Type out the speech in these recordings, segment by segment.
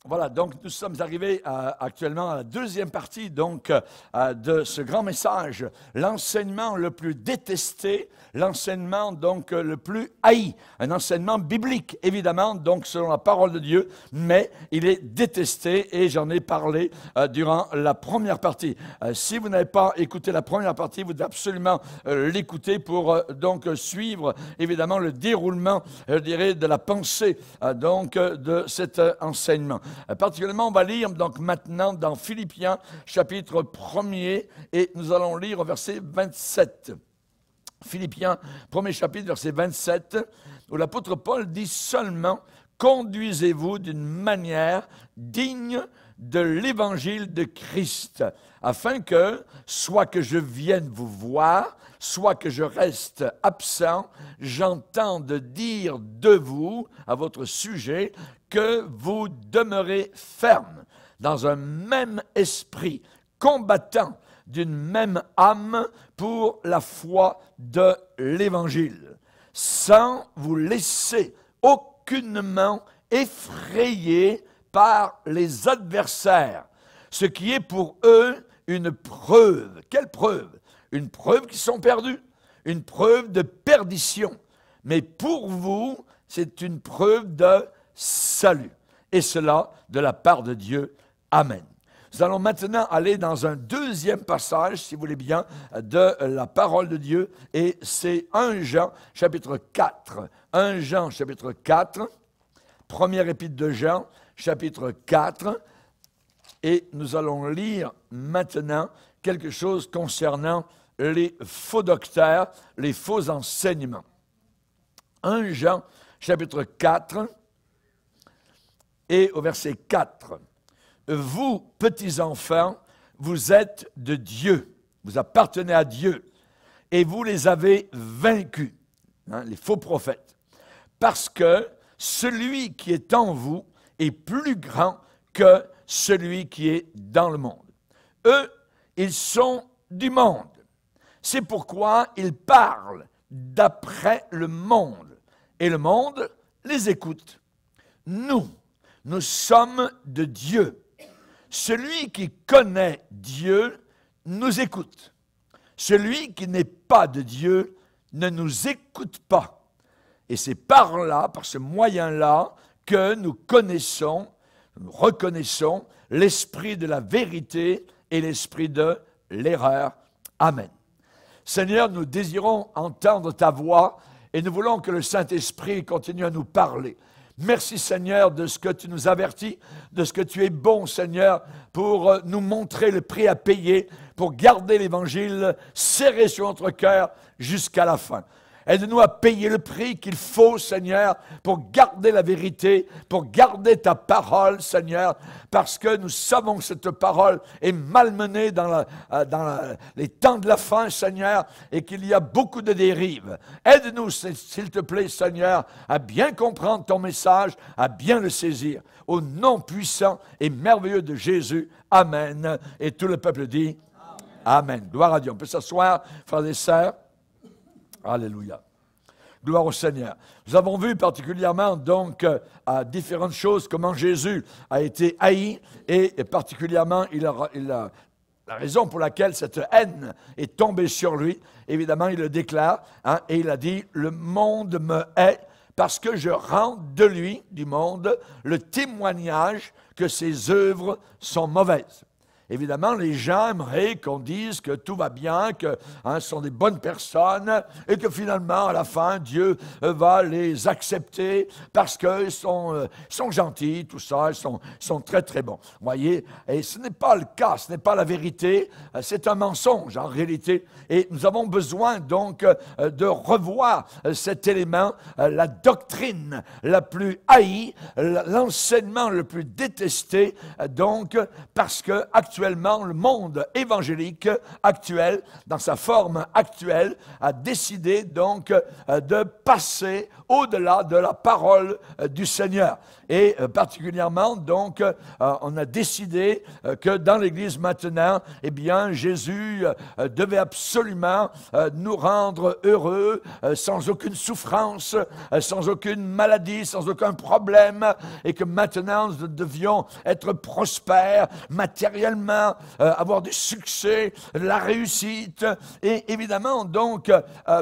Voilà, donc nous sommes arrivés actuellement à la deuxième partie donc, de ce grand message, l'enseignement le plus détesté, l'enseignement donc le plus haï, un enseignement biblique évidemment, donc selon la parole de Dieu, mais il est détesté et j'en ai parlé durant la première partie. Si vous n'avez pas écouté la première partie, vous devez absolument l'écouter pour donc suivre évidemment le déroulement, je dirais, de la pensée donc de cet enseignement. Particulièrement, on va lire donc maintenant dans Philippiens, chapitre 1er, et nous allons lire au verset 27. Philippiens, 1er chapitre, verset 27, où l'apôtre Paul dit seulement « Conduisez-vous d'une manière digne de l'évangile de Christ, afin que, soit que je vienne vous voir, soit que je reste absent, j'entende dire de vous, à votre sujet, que vous demeurez ferme dans un même esprit, combattant d'une même âme pour la foi de l'Évangile, sans vous laisser aucunement effrayer par les adversaires, ce qui est pour eux une preuve. Quelle preuve? Une preuve qu'ils sont perdus, une preuve de perdition. Mais pour vous, c'est une preuve de salut. Et cela de la part de Dieu. Amen. Nous allons maintenant aller dans un deuxième passage, si vous voulez bien, de la parole de Dieu. Et c'est 1 Jean, chapitre 4. 1 Jean, chapitre 4. Première épître de Jean, chapitre 4. Et nous allons lire maintenant quelque chose concernant les faux docteurs, les faux enseignements. 1 Jean, chapitre 4, et au verset 4. Vous, petits enfants, vous êtes de Dieu, vous appartenez à Dieu, et vous les avez vaincus, les faux prophètes, parce que celui qui est en vous est plus grand que celui qui est dans le monde. Eux, ils sont du monde. C'est pourquoi ils parlent d'après le monde, et le monde les écoute. Nous sommes de Dieu. Celui qui connaît Dieu nous écoute. Celui qui n'est pas de Dieu ne nous écoute pas. Et c'est par là, par ce moyen-là, que nous connaissons, nous reconnaissons l'esprit de la vérité et l'esprit de l'erreur. Amen. Seigneur, nous désirons entendre ta voix et nous voulons que le Saint-Esprit continue à nous parler. Merci Seigneur de ce que tu nous avertis, de ce que tu es bon Seigneur pour nous montrer le prix à payer, pour garder l'Évangile serré sur notre cœur jusqu'à la fin. Aide-nous à payer le prix qu'il faut, Seigneur, pour garder la vérité, pour garder ta parole, Seigneur, parce que nous savons que cette parole est malmenée dans les temps de la fin, Seigneur, et qu'il y a beaucoup de dérives. Aide-nous, s'il te plaît, Seigneur, à bien comprendre ton message, à bien le saisir. Au nom puissant et merveilleux de Jésus, Amen. Et tout le peuple dit Amen. Gloire à Dieu. On peut s'asseoir, frères et sœurs. Alléluia. Gloire au Seigneur. Nous avons vu particulièrement donc à différentes choses comment Jésus a été haï et particulièrement la raison pour laquelle cette haine est tombée sur lui. Évidemment, il le déclare et il a dit « Le monde me hait parce que je rends de lui, du monde, le témoignage que ses œuvres sont mauvaises. » Évidemment, les gens aimeraient qu'on dise que tout va bien, que ce sont des bonnes personnes et que finalement, à la fin, Dieu va les accepter parce qu'ils sont gentils, tout ça, ils sont très, très bons. Vous voyez, et ce n'est pas le cas, ce n'est pas la vérité, c'est un mensonge en réalité. Et nous avons besoin donc de revoir cet élément, la doctrine la plus haïe, l'enseignement le plus détesté, donc parce que actuellement, actuellement, le monde évangélique actuel, dans sa forme actuelle, a décidé donc de passer au-delà de la parole du Seigneur. Et particulièrement, donc, on a décidé que dans l'Église maintenant, eh bien, Jésus devait absolument nous rendre heureux, sans aucune souffrance, sans aucune maladie, sans aucun problème, et que maintenant, nous devions être prospères matériellement, avoir du succès, la réussite, et évidemment, donc,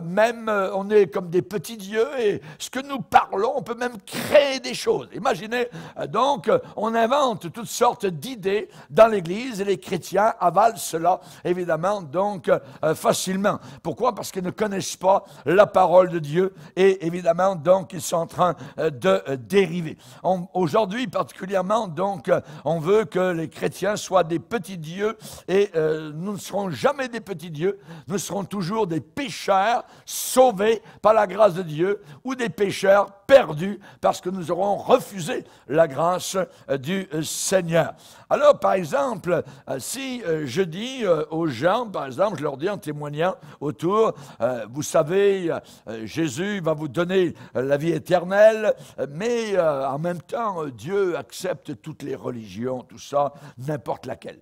même, on est comme des petits dieux, et ce que nous parlons, on peut même créer des choses. Imaginez, donc, on invente toutes sortes d'idées dans l'Église, et les chrétiens avalent cela, évidemment, donc, facilement. Pourquoi? Parce qu'ils ne connaissent pas la parole de Dieu, et évidemment, donc, ils sont en train de dériver. Aujourd'hui, particulièrement, donc, on veut que les chrétiens soient des petits dieux, et nous ne serons jamais des petits dieux, nous serons toujours des pécheurs sauvés par la grâce de Dieu, ou des pécheurs perdus parce que nous aurons refusé la grâce du Seigneur. Alors, par exemple, si je dis aux gens, par exemple, je leur dis en témoignant autour, vous savez, Jésus va vous donner la vie éternelle, mais en même temps, Dieu accepte toutes les religions, tout ça, n'importe laquelle.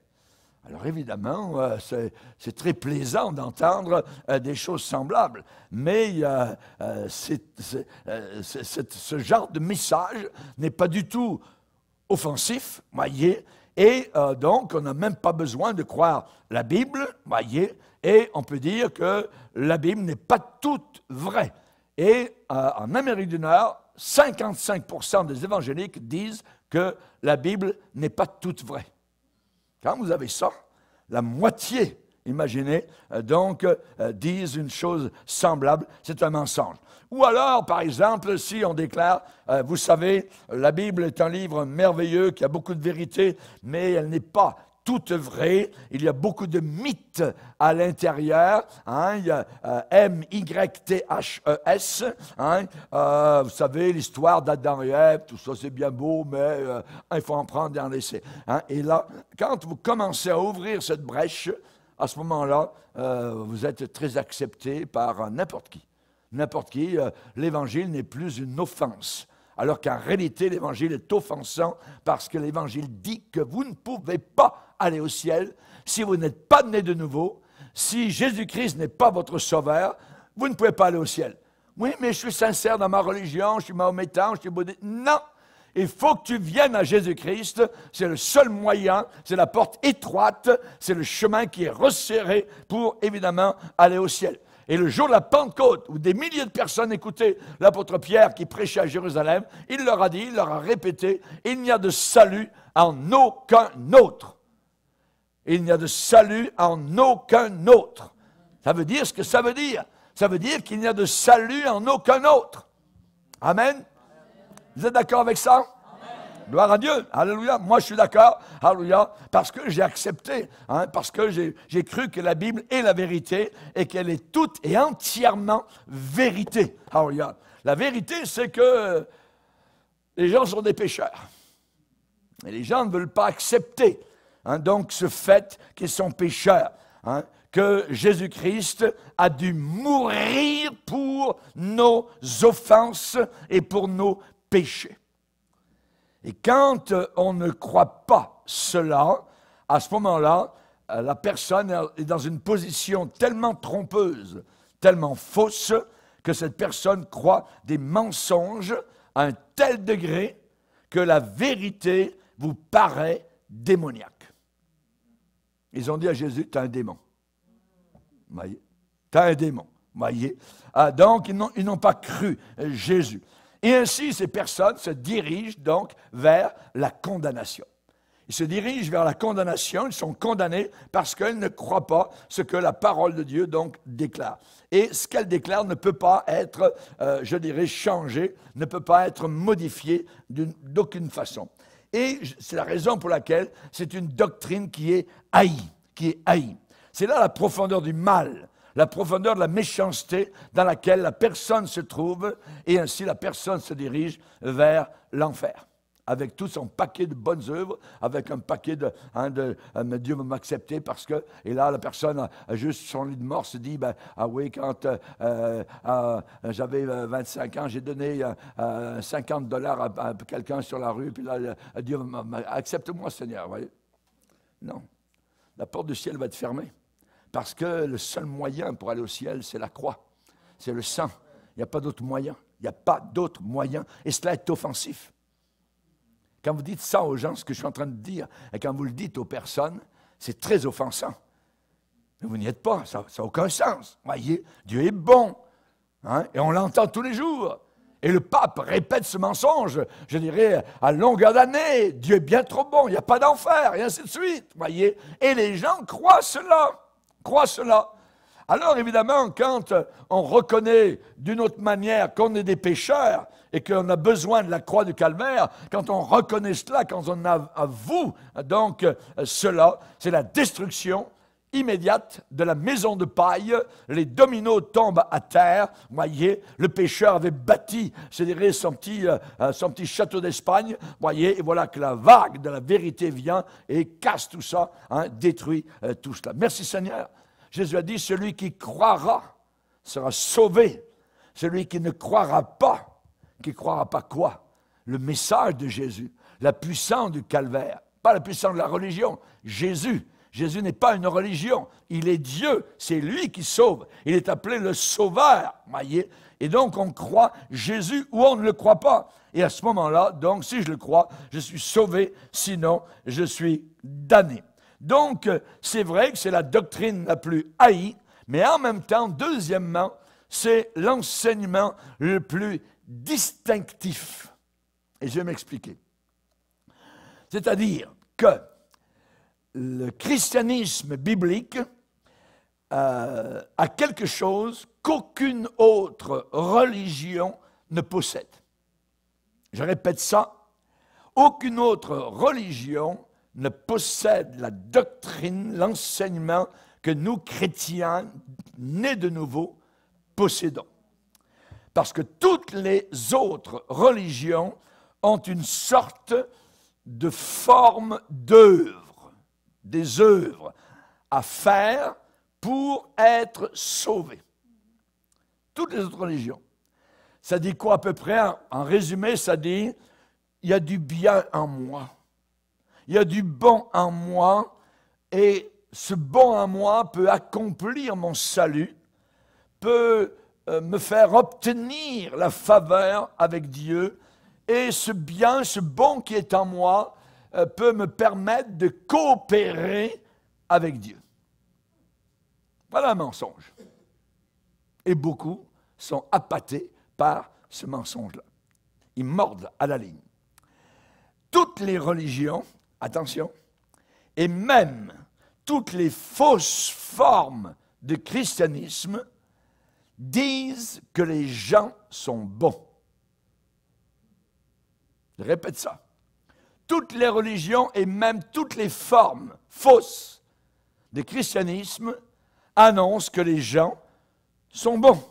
Alors évidemment, c'est très plaisant d'entendre des choses semblables, mais ce genre de message n'est pas du tout offensif, voyez, et donc on n'a même pas besoin de croire la Bible, voyez, et on peut dire que la Bible n'est pas toute vraie. Et en Amérique du Nord, 55% des évangéliques disent que la Bible n'est pas toute vraie. Quand vous avez ça, la moitié, imaginez, donc, disent une chose semblable, c'est un mensonge. Ou alors, par exemple, si on déclare, vous savez, la Bible est un livre merveilleux qui a beaucoup de vérité, mais elle n'est pas toute vraie. Il y a beaucoup de mythes à l'intérieur. Hein, il y a M-Y-T-H-E-S. Hein, vous savez, l'histoire d'Adam et Ève, tout ça c'est bien beau, mais il faut en prendre et en laisser. Hein, et là, quand vous commencez à ouvrir cette brèche, à ce moment-là, vous êtes très accepté par n'importe qui. N'importe qui. L'Évangile n'est plus une offense. Alors qu'en réalité, l'Évangile est offensant parce que l'Évangile dit que vous ne pouvez pas aller au ciel si vous n'êtes pas né de nouveau, si Jésus-Christ n'est pas votre sauveur, vous ne pouvez pas aller au ciel. Oui, mais je suis sincère dans ma religion, je suis mahométan, je suis bouddhiste. Non! Il faut que tu viennes à Jésus-Christ, c'est le seul moyen, c'est la porte étroite, c'est le chemin qui est resserré pour, évidemment, aller au ciel. Et le jour de la Pentecôte, où des milliers de personnes écoutaient l'apôtre Pierre qui prêchait à Jérusalem, il leur a dit, il leur a répété, il n'y a de salut en aucun autre. Il n'y a de salut en aucun autre. Ça veut dire ce que ça veut dire. Ça veut dire qu'il n'y a de salut en aucun autre. Amen. Vous êtes d'accord avec ça? Gloire à Dieu, alléluia. Moi, je suis d'accord, alléluia, parce que j'ai accepté, hein, parce que j'ai cru que la Bible est la vérité et qu'elle est toute et entièrement vérité. Alléluia. La vérité, c'est que les gens sont des pécheurs. Et les gens ne veulent pas accepter, hein, donc, ce fait qu'ils sont pécheurs, hein, que Jésus-Christ a dû mourir pour nos offenses et pour nos péchés. Et quand on ne croit pas cela, à ce moment-là, la personne est dans une position tellement trompeuse, tellement fausse, que cette personne croit des mensonges à un tel degré que la vérité vous paraît démoniaque. Ils ont dit à Jésus, tu as un démon. Voyez, tu as un démon. Voyez. Donc, ils n'ont pas cru Jésus. Et ainsi, ces personnes se dirigent donc vers la condamnation. Ils se dirigent vers la condamnation, ils sont condamnés parce qu'ils ne croient pas ce que la parole de Dieu donc déclare. Et ce qu'elle déclare ne peut pas être, je dirais, changé, ne peut pas être modifié d'aucune façon. Et c'est la raison pour laquelle c'est une doctrine qui est haïe, C'est là la profondeur du mal, la profondeur de la méchanceté dans laquelle la personne se trouve, et ainsi la personne se dirige vers l'enfer. avec tout son paquet de bonnes œuvres, avec un paquet de, Dieu va m'accepter parce que, et là la personne a juste son lit de mort se dit, ah oui, quand j'avais 25 ans, j'ai donné $50 à quelqu'un sur la rue, puis là Dieu accepte-moi Seigneur, voyez. Non, la porte du ciel va être fermée, parce que le seul moyen pour aller au ciel, c'est la croix, c'est le sang, il n'y a pas d'autre moyen, il n'y a pas d'autre moyen, et cela est offensif. Quand vous dites ça aux gens, ce que je suis en train de dire, et quand vous le dites aux personnes, c'est très offensant. Mais vous n'y êtes pas, ça n'a aucun sens. Voyez, Dieu est bon, hein, et on l'entend tous les jours. Et le pape répète ce mensonge, je dirais, à longueur d'année. Dieu est bien trop bon, il n'y a pas d'enfer, et ainsi de suite. Voyez, et les gens croient cela. Alors évidemment, quand on reconnaît d'une autre manière qu'on est des pécheurs et qu'on a besoin de la croix du calvaire, quand on reconnaît cela, quand on avoue donc cela, c'est la destruction immédiate de la maison de paille, les dominos tombent à terre, voyez, le pécheur avait bâti, je dirais, son petit château d'Espagne, voyez, et voilà que la vague de la vérité vient et casse tout ça, hein, détruit tout cela. Merci Seigneur. Jésus a dit, celui qui croira sera sauvé. Celui qui ne croira pas quoi? Le message de Jésus, la puissance du calvaire, pas la puissance de la religion. Jésus n'est pas une religion, il est Dieu, c'est lui qui sauve. Il est appelé le Sauveur, voyez. Et donc on croit Jésus ou on ne le croit pas. Et à ce moment-là, donc si je le crois, je suis sauvé, sinon je suis damné. Donc, c'est vrai que c'est la doctrine la plus haïe, mais en même temps, deuxièmement, c'est l'enseignement le plus distinctif. Et je vais m'expliquer. C'est-à-dire que le christianisme biblique a quelque chose qu'aucune autre religion ne possède. Je répète ça, aucune autre religion ne possède la doctrine, l'enseignement que nous, chrétiens, nés de nouveau, possédons. Parce que toutes les autres religions ont une sorte de forme d'œuvre, des œuvres à faire pour être sauvés. Toutes les autres religions. Ça dit quoi à peu près? En résumé, ça dit, il y a du bien en moi. Il y a du bon en moi et ce bon en moi peut accomplir mon salut, peut me faire obtenir la faveur avec Dieu et ce bien, ce bon qui est en moi peut me permettre de coopérer avec Dieu. Voilà un mensonge. Et beaucoup sont appâtés par ce mensonge-là. Ils mordent à la ligne. Toutes les religions, attention, et même toutes les fausses formes de christianisme disent que les gens sont bons. Je répète ça. Toutes les religions et même toutes les formes fausses de christianisme annoncent que les gens sont bons.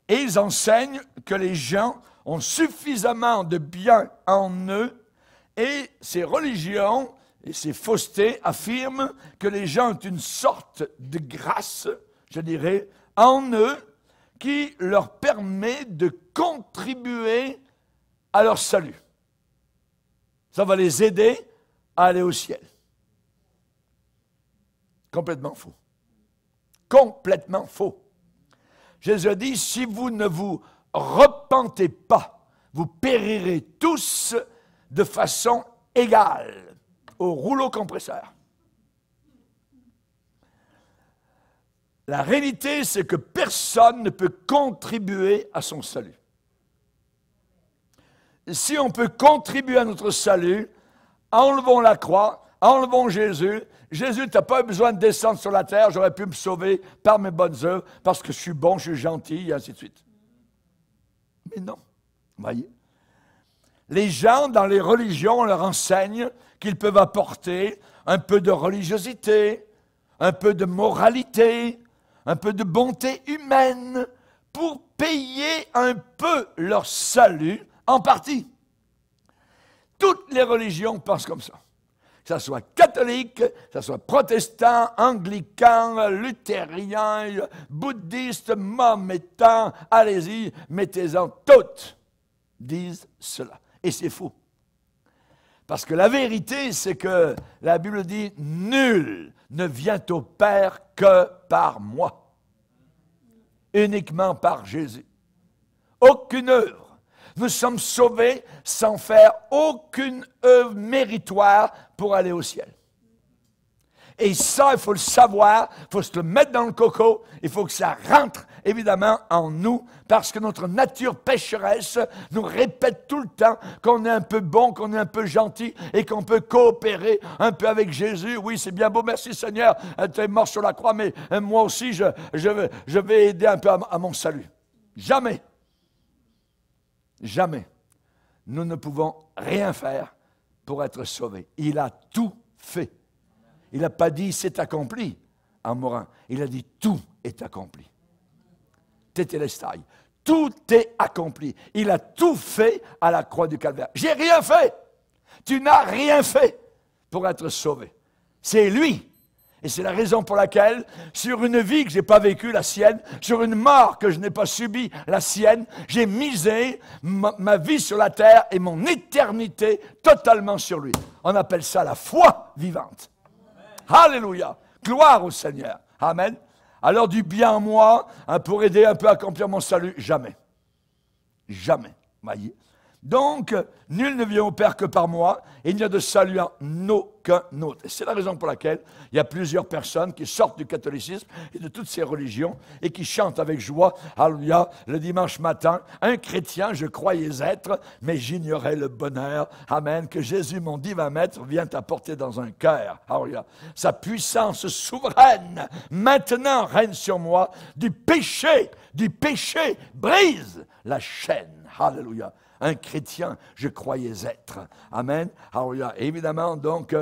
Et ils enseignent que les gens ont suffisamment de bien en eux. Et ces religions et ces faussetés affirment que les gens ont une sorte de grâce, je dirais, en eux, qui leur permet de contribuer à leur salut. Ça va les aider à aller au ciel. Complètement faux. Complètement faux. Jésus a dit, si vous ne vous repentez pas, vous périrez tous de façon égale au rouleau compresseur. La réalité, c'est que personne ne peut contribuer à son salut. Si on peut contribuer à notre salut, enlevons la croix, enlevons Jésus. Jésus, tu n'as pas besoin de descendre sur la terre, j'aurais pu me sauver par mes bonnes œuvres, parce que je suis bon, je suis gentil, et ainsi de suite. Mais non, voyez. Les gens dans les religions, on leur enseigne qu'ils peuvent apporter un peu de religiosité, un peu de moralité, un peu de bonté humaine pour payer un peu leur salut en partie. toutes les religions pensent comme ça. Que ça soit catholique, que ça soit protestant, anglican, luthérien, bouddhiste, mahométan, allez-y, mettez-en toutes, disent cela. Et c'est faux. Parce que la vérité, c'est que la Bible dit « Nul ne vient au Père que par moi. » Uniquement par Jésus. Aucune œuvre. Nous sommes sauvés sans faire aucune œuvre méritoire pour aller au ciel. Et ça, il faut le savoir, il faut se le mettre dans le coco, il faut que ça rentre évidemment en nous, parce que notre nature pécheresse nous répète tout le temps qu'on est un peu bon, qu'on est un peu gentil et qu'on peut coopérer un peu avec Jésus. Oui, c'est bien beau, merci Seigneur, tu es mort sur la croix, mais moi aussi, je vais aider un peu à mon salut. Jamais. Jamais. Nous ne pouvons rien faire pour être sauvés. Il a tout fait. Il n'a pas dit « c'est accompli » en mourant. Il a dit « tout est accompli ». Tétélestai. Tout est accompli. Il a tout fait à la croix du Calvaire. J'ai rien fait. Tu n'as rien fait pour être sauvé. C'est lui. Et c'est la raison pour laquelle, sur une vie que je n'ai pas vécue, la sienne, sur une mort que je n'ai pas subie, la sienne, j'ai misé ma vie sur la terre et mon éternité totalement sur lui. On appelle ça la foi vivante. Amen. Alléluia. Gloire au Seigneur. Amen. Alors du bien en moi, pour aider un peu à accomplir mon salut, jamais. Jamais. Voyez. Donc, nul ne vient au Père que par moi, et il n'y a de salut en aucun autre. C'est la raison pour laquelle il y a plusieurs personnes qui sortent du catholicisme et de toutes ces religions et qui chantent avec joie, alléluia, le dimanche matin, un chrétien je croyais être, mais j'ignorais le bonheur, amen, que Jésus, mon divin maître, vient apporter dans un cœur, alléluia. Sa puissance souveraine, maintenant règne sur moi, du péché, brise la chaîne, alléluia. Un chrétien, je croyais être. Amen. Alléluia. Évidemment, donc,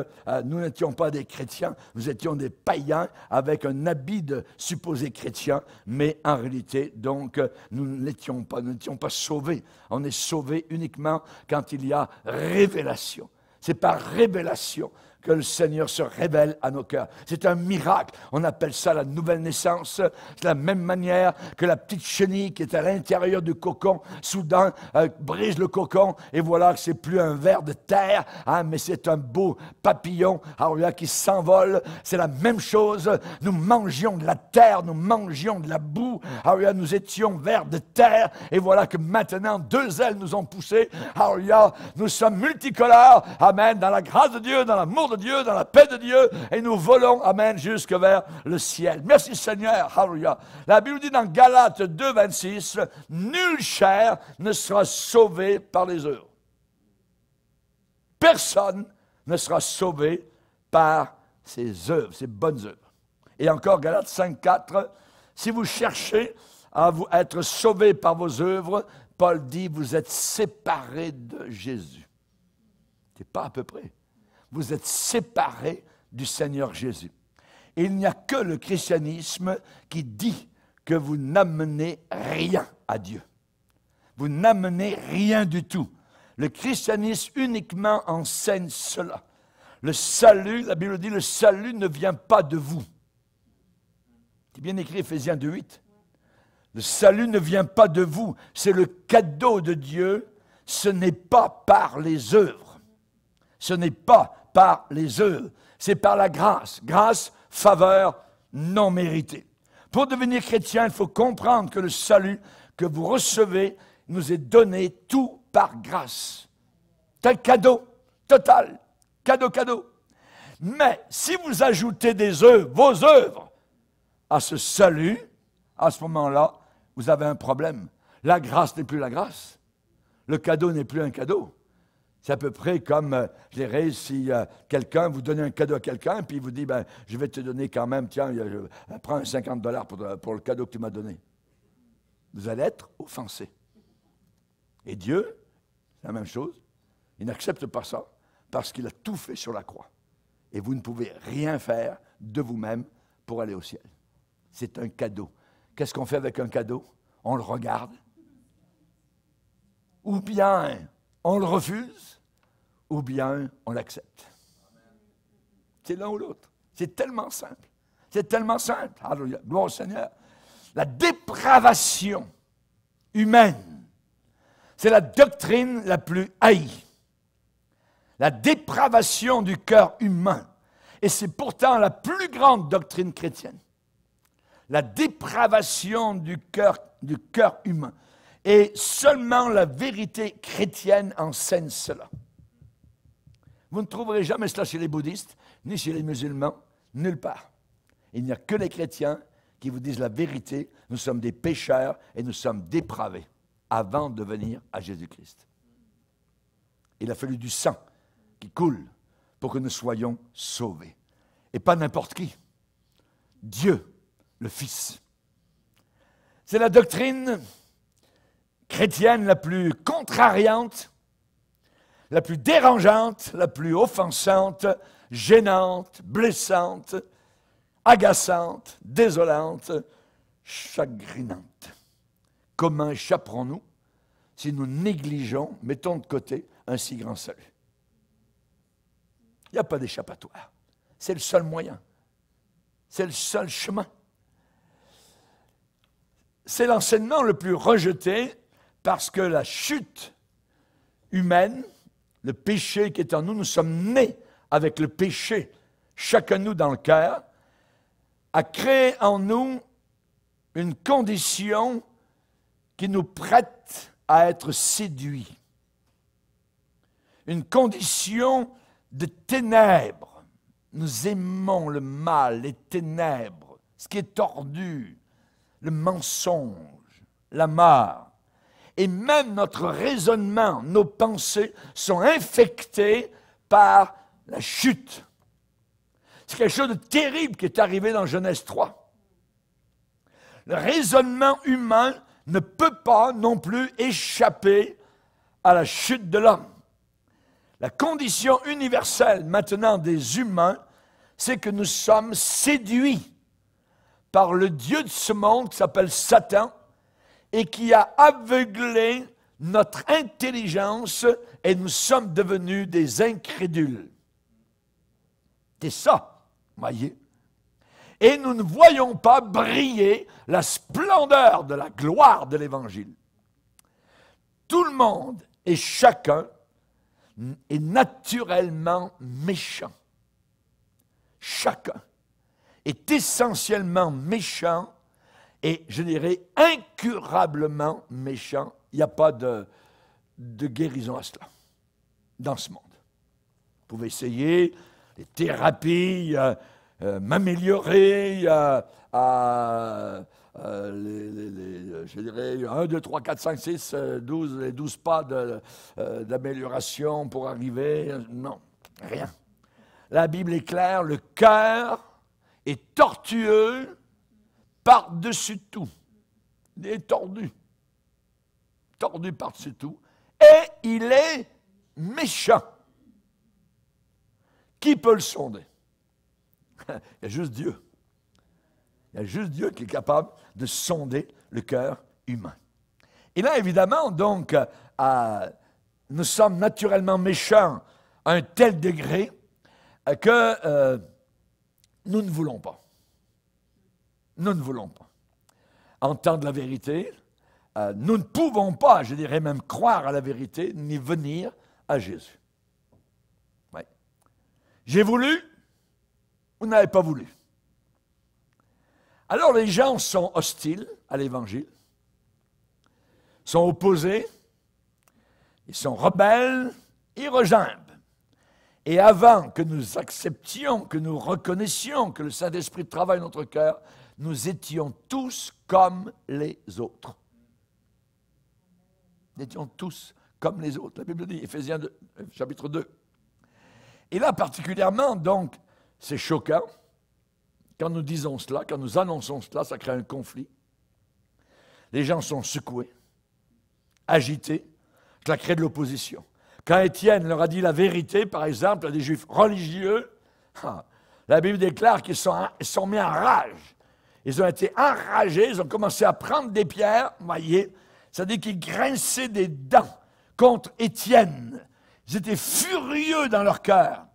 nous n'étions pas des chrétiens, nous étions des païens avec un habit de supposé chrétien, mais en réalité, donc, nous n'étions pas sauvés. On est sauvés uniquement quand il y a révélation. C'est par révélation que le Seigneur se révèle à nos cœurs. C'est un miracle. On appelle ça la nouvelle naissance. C'est de la même manière que la petite chenille qui est à l'intérieur du cocon, soudain brise le cocon et voilà que c'est plus un ver de terre, hein, mais c'est un beau papillon qui s'envole. C'est la même chose. Nous mangions de la terre, nous mangions de la boue. Nous étions vers de terre et voilà que maintenant 2 ailes nous ont poussé. Nous sommes multicolores. Amen. Dans la grâce de Dieu, dans l'amour de Dieu, dans la paix de Dieu, et nous volons, amen, jusque vers le ciel. Merci Seigneur, alléluia. La Bible dit dans Galates 2, 26, « Nulle chair ne sera sauvé par les œuvres. » Personne ne sera sauvé par ses œuvres, ses bonnes œuvres. Et encore Galates 5, 4, « Si vous cherchez à vous être sauvés par vos œuvres, Paul dit, vous êtes séparés de Jésus. » C'est pas à peu près. Vous êtes séparés du Seigneur Jésus. Et il n'y a que le christianisme qui dit que vous n'amenez rien à Dieu. Vous n'amenez rien du tout. Le christianisme uniquement enseigne cela. Le salut, la Bible dit, le salut ne vient pas de vous. C'est bien écrit Éphésiens 2, 8. Le salut ne vient pas de vous. C'est le cadeau de Dieu. Ce n'est pas par les œuvres. Ce n'est pas par les œuvres, c'est par la grâce. Grâce, faveur, non méritée. Pour devenir chrétien, il faut comprendre que le salut que vous recevez nous est donné tout par grâce. C'est un cadeau total. Cadeau. Mais si vous ajoutez des œuvres, vos œuvres, à ce salut, à ce moment-là, vous avez un problème. La grâce n'est plus la grâce. Le cadeau n'est plus un cadeau. C'est à peu près comme, je dirais, si quelqu'un, vous donnez un cadeau à quelqu'un, puis il vous dit, ben, je vais te donner quand même, tiens, prends $50 pour le cadeau que tu m'as donné. Vous allez être offensé. Et Dieu, c'est la même chose, il n'accepte pas ça, parce qu'il a tout fait sur la croix. Et vous ne pouvez rien faire de vous-même pour aller au ciel. C'est un cadeau. Qu'est-ce qu'on fait avec un cadeau? On le regarde. Ou bien, on le refuse, ou bien on l'accepte. C'est l'un ou l'autre. C'est tellement simple. C'est tellement simple. Alléluia. Gloire au Seigneur. La dépravation humaine, c'est la doctrine la plus haïe. La dépravation du cœur humain. Et c'est pourtant la plus grande doctrine chrétienne. La dépravation du cœur humain. Et seulement la vérité chrétienne enseigne cela. Vous ne trouverez jamais cela chez les bouddhistes, ni chez les musulmans, nulle part. Il n'y a que les chrétiens qui vous disent la vérité. Nous sommes des pécheurs et nous sommes dépravés avant de venir à Jésus-Christ. Il a fallu du sang qui coule pour que nous soyons sauvés. Et pas n'importe qui. Dieu, le Fils. C'est la doctrine chrétienne la plus contrariante, la plus dérangeante, la plus offensante, gênante, blessante, agaçante, désolante, chagrinante. Comment échapperons-nous si nous négligeons, mettons de côté, un si grand salut? Il n'y a pas d'échappatoire. C'est le seul moyen. C'est le seul chemin. C'est l'enseignement le plus rejeté parce que la chute humaine, le péché qui est en nous, nous sommes nés avec le péché, chacun de nous dans le cœur, a créé en nous une condition qui nous prête à être séduits. Une condition de ténèbres. Nous aimons le mal, les ténèbres, ce qui est tordu, le mensonge, la mort. Et même notre raisonnement, nos pensées sont infectées par la chute. C'est quelque chose de terrible qui est arrivé dans Genèse 3. Le raisonnement humain ne peut pas non plus échapper à la chute de l'homme. La condition universelle maintenant des humains, c'est que nous sommes séduits par le Dieu de ce monde qui s'appelle Satan et qui a aveuglé notre intelligence et nous sommes devenus des incrédules. C'est ça, voyez. Et nous ne voyons pas briller la splendeur de la gloire de l'Évangile. Tout le monde et chacun est naturellement méchant. Chacun est essentiellement méchant et, je dirais, incurablement méchant. Il n'y a pas de guérison à cela dans ce monde. Vous pouvez essayer les thérapies, m'améliorer je dirais 1, 2, 3, 4, 5, 6, 12, les 12 pas d'amélioration pour arriver. Non, rien. La Bible est claire, le cœur est tortueux par-dessus tout. Il est tordu. Tordu par-dessus tout. Et il est méchant. Qui peut le sonder? Il y a juste Dieu. Il y a juste Dieu qui est capable de sonder le cœur humain. Et là, évidemment, donc, nous sommes naturellement méchants à un tel degré que nous ne voulons pas. Nous ne voulons pas entendre la vérité. Nous ne pouvons pas, je dirais même, croire à la vérité, ni venir à Jésus. Ouais. J'ai voulu, vous n'avez pas voulu. Alors les gens sont hostiles à l'Évangile, sont opposés, ils sont rebelles, ils regimbent. Et avant que nous acceptions, que nous reconnaissions que le Saint-Esprit travaille dans notre cœur, nous étions tous comme les autres. Nous étions tous comme les autres. La Bible dit, Éphésiens 2, chapitre 2. Et là, particulièrement, donc, c'est choquant. Quand nous disons cela, quand nous annonçons cela, ça crée un conflit. Les gens sont secoués, agités. Cela crée de l'opposition. Quand Étienne leur a dit la vérité, par exemple, à des Juifs religieux, la Bible déclare qu'ils sont mis en rage. Ils ont été enragés, ils ont commencé à prendre des pierres, vous voyez, c'est-à-dire qu'ils grinçaient des dents contre Étienne. Ils étaient furieux dans leur cœur.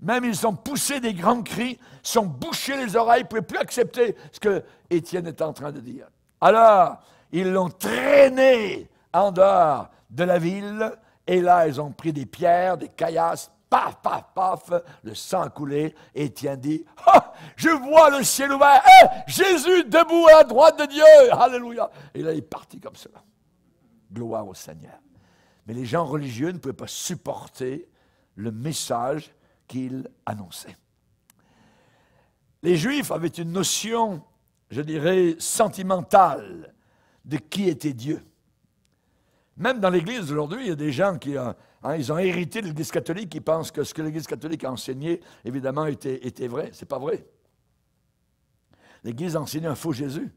Même ils ont poussé des grands cris, sont bouchés les oreilles, ils ne pouvaient plus accepter ce que Étienne était en train de dire. Alors, ils l'ont traîné en dehors de la ville, et là, ils ont pris des pierres, des caillasses, paf, paf, paf, le sang a coulé. Étienne dit, « Ah, je vois le ciel ouvert, Jésus debout à la droite de Dieu, alléluia. » Et là, il est parti comme cela. Gloire au Seigneur. Mais les gens religieux ne pouvaient pas supporter le message qu'il annonçait. Les Juifs avaient une notion, je dirais, sentimentale de qui était Dieu. Même dans l'Église d'aujourd'hui, il y a des gens qui ils ont hérité de l'Église catholique, qui pensent que ce que l'Église catholique a enseigné, évidemment, était vrai. Ce n'est pas vrai. L'Église a enseigné un faux Jésus.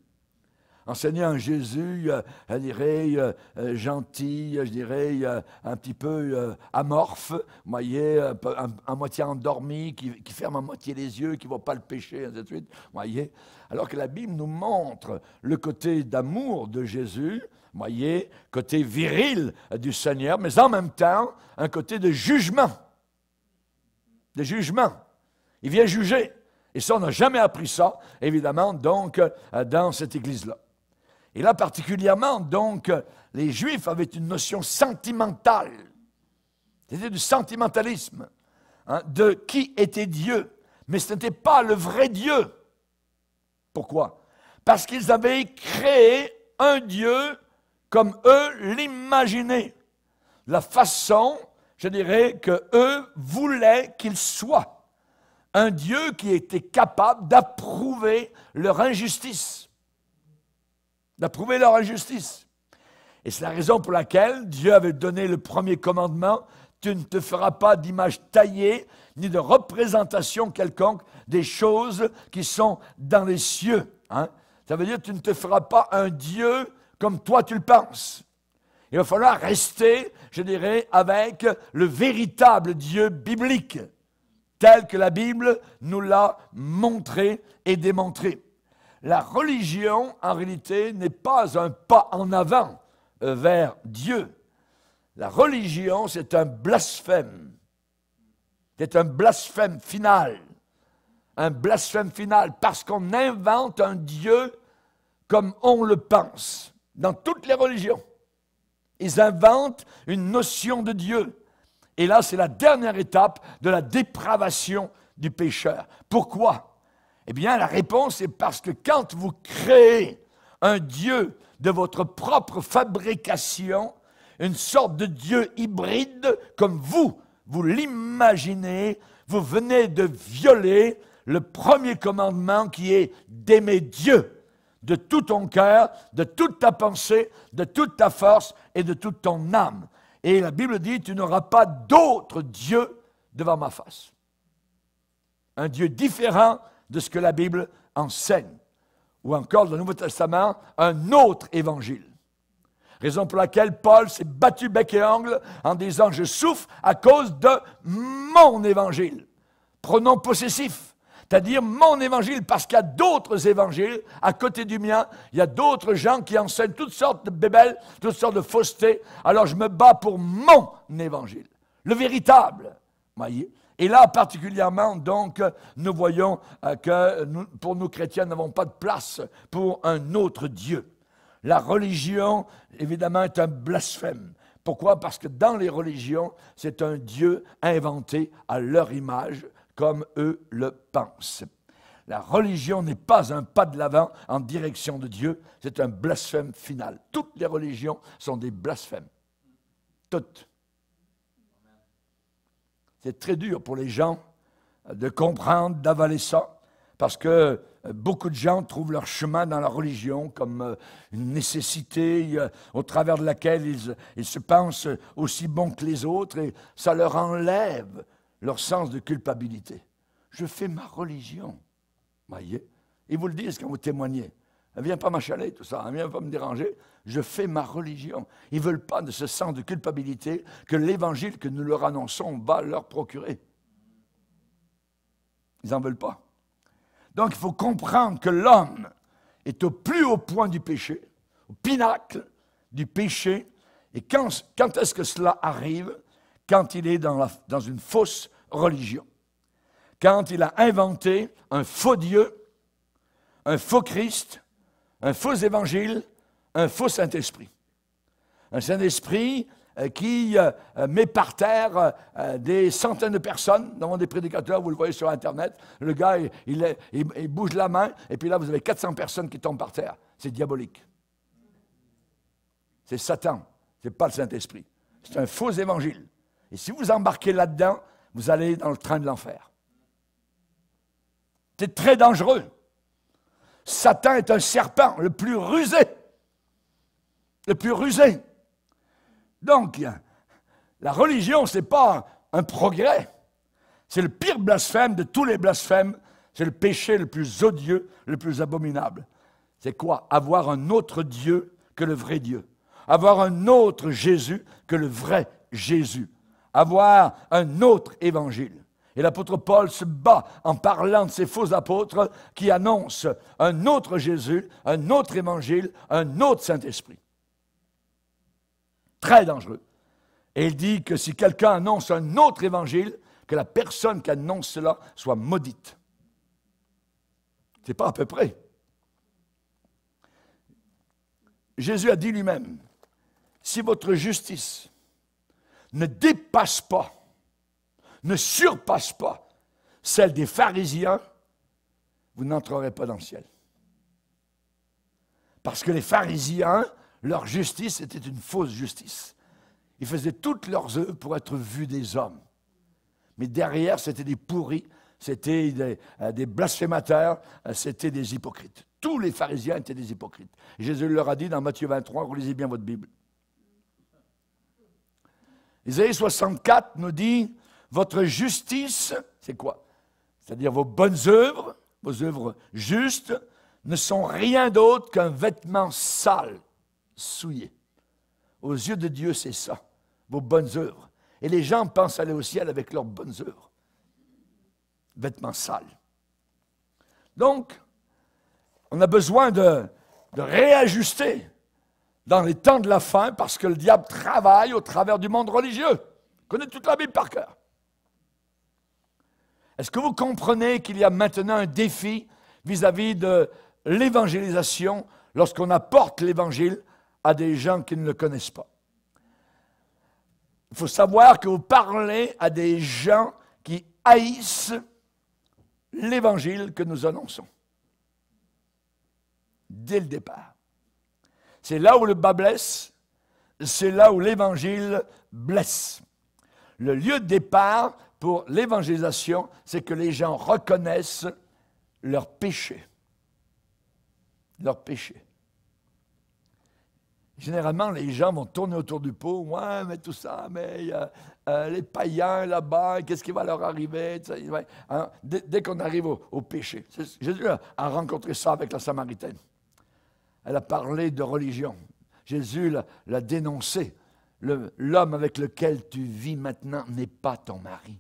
Enseigner un Jésus, je dirais, gentil, je dirais, un petit peu amorphe, vous voyez, à moitié endormi, qui ferme à moitié les yeux, qui ne voit pas le péché, ainsi de suite, vous voyez. Alors que la Bible nous montre le côté d'amour de Jésus, vous voyez, côté viril du Seigneur, mais en même temps, un côté de jugement. De jugement. Il vient juger. Et ça, on n'a jamais appris ça, évidemment, donc, dans cette Église-là. Et là, particulièrement, donc, les Juifs avaient une notion sentimentale. C'était du sentimentalisme, de qui était Dieu. Mais ce n'était pas le vrai Dieu. Pourquoi? Parce qu'ils avaient créé un Dieu comme eux l'imaginaient. La façon, je dirais, que eux voulaient qu'il soit. Un Dieu qui était capable d'approuver leur injustice. D'approuver leur injustice. Et c'est la raison pour laquelle Dieu avait donné le premier commandement, tu ne te feras pas d'image taillée, ni de représentation quelconque des choses qui sont dans les cieux. Ça veut dire tu ne te feras pas un Dieu comme toi tu le penses. Il va falloir rester, je dirais, avec le véritable Dieu biblique, tel que la Bible nous l'a montré et démontré. La religion, en réalité, n'est pas un pas en avant vers Dieu. La religion, c'est un blasphème. C'est un blasphème final. Un blasphème final, parce qu'on invente un Dieu comme on le pense. Dans toutes les religions, ils inventent une notion de Dieu. Et là, c'est la dernière étape de la dépravation du pécheur. Pourquoi? Eh bien, la réponse est parce que quand vous créez un Dieu de votre propre fabrication, une sorte de Dieu hybride, comme vous l'imaginez, vous venez de violer le premier commandement qui est d'aimer Dieu de tout ton cœur, de toute ta pensée, de toute ta force et de toute ton âme. Et la Bible dit, tu n'auras pas d'autre Dieu devant ma face. Un Dieu différent de ce que la Bible enseigne. Ou encore, dans le Nouveau Testament, un autre évangile. Raison pour laquelle Paul s'est battu bec et ongle en disant « Je souffre à cause de mon évangile ». Pronom possessif, c'est-à-dire mon évangile, parce qu'il y a d'autres évangiles à côté du mien. Il y a d'autres gens qui enseignent toutes sortes de bébelles, toutes sortes de faussetés. Alors je me bats pour mon évangile, le véritable. Voyez. Et là, particulièrement, donc, nous voyons que pour nous chrétiens, nous n'avons pas de place pour un autre Dieu. La religion, évidemment, est un blasphème. Pourquoi? Parce que dans les religions, c'est un Dieu inventé à leur image, comme eux le pensent. La religion n'est pas un pas de l'avant en direction de Dieu, c'est un blasphème final. Toutes les religions sont des blasphèmes. Toutes. C'est très dur pour les gens de comprendre, d'avaler ça, parce que beaucoup de gens trouvent leur chemin dans la religion comme une nécessité au travers de laquelle ils se pensent aussi bons que les autres et ça leur enlève leur sens de culpabilité. Je fais ma religion. Voyez? Ils vous le disent quand vous témoignez. Elle ne vient pas m'achaler, tout ça, elle ne vient pas me déranger. Je fais ma religion. Ils ne veulent pas de ce sens de culpabilité que l'évangile que nous leur annonçons va leur procurer. Ils n'en veulent pas. Donc, il faut comprendre que l'homme est au plus haut point du péché, au pinacle du péché, Et quand est-ce que cela arrive? Quand il est dans une fausse religion. Quand il a inventé un faux Dieu, un faux Christ, un faux évangile, un faux Saint-Esprit. Un Saint-Esprit qui met par terre des centaines de personnes, devant des prédicateurs, vous le voyez sur Internet. Le gars, il bouge la main, et puis là, vous avez 400 personnes qui tombent par terre. C'est diabolique. C'est Satan, ce n'est pas le Saint-Esprit. C'est un faux évangile. Et si vous embarquez là-dedans, vous allez dans le train de l'enfer. C'est très dangereux. Satan est un serpent, le plus rusé. Le plus rusé. Donc, la religion, ce n'est pas un progrès. C'est le pire blasphème de tous les blasphèmes. C'est le péché le plus odieux, le plus abominable. C'est quoi? Avoir un autre Dieu que le vrai Dieu. Avoir un autre Jésus que le vrai Jésus. Avoir un autre évangile. Et l'apôtre Paul se bat en parlant de ces faux apôtres qui annoncent un autre Jésus, un autre évangile, un autre Saint-Esprit. Très dangereux. Et il dit que si quelqu'un annonce un autre évangile, que la personne qui annonce cela soit maudite. C'est pas à peu près. Jésus a dit lui-même, si votre justice ne dépasse pas, ne surpasse pas celle des pharisiens, vous n'entrerez pas dans le ciel. Parce que les pharisiens, leur justice était une fausse justice. Ils faisaient toutes leurs œuvres pour être vus des hommes. Mais derrière, c'était des pourris, c'était des blasphémateurs, c'était des hypocrites. Tous les pharisiens étaient des hypocrites. Jésus leur a dit dans Matthieu 23, relisez bien votre Bible. Isaïe 64 nous dit, votre justice, c'est quoi? C'est-à-dire vos bonnes œuvres, vos œuvres justes, ne sont rien d'autre qu'un vêtement sale, souillé. Aux yeux de Dieu, c'est ça, vos bonnes œuvres. Et les gens pensent aller au ciel avec leurs bonnes œuvres. Vêtements sales. Donc, on a besoin de réajuster dans les temps de la fin parce que le diable travaille au travers du monde religieux. On connaît toute la Bible par cœur. Est-ce que vous comprenez qu'il y a maintenant un défi vis-à-vis de l'évangélisation lorsqu'on apporte l'évangile à des gens qui ne le connaissent pas? Il faut savoir que vous parlez à des gens qui haïssent l'évangile que nous annonçons. Dès le départ. C'est là où le bas blesse, c'est là où l'évangile blesse. Le lieu de départ pour l'évangélisation, c'est que les gens reconnaissent leur péché. Leur péché. Généralement, les gens vont tourner autour du pot. Ouais, mais tout ça, mais les païens là-bas, qu'est-ce qui va leur arriver? Hein? Dès qu'on arrive au péché. Jésus a rencontré ça avec la Samaritaine. Elle a parlé de religion. Jésus l'a dénoncé. L'homme avec lequel tu vis maintenant n'est pas ton mari.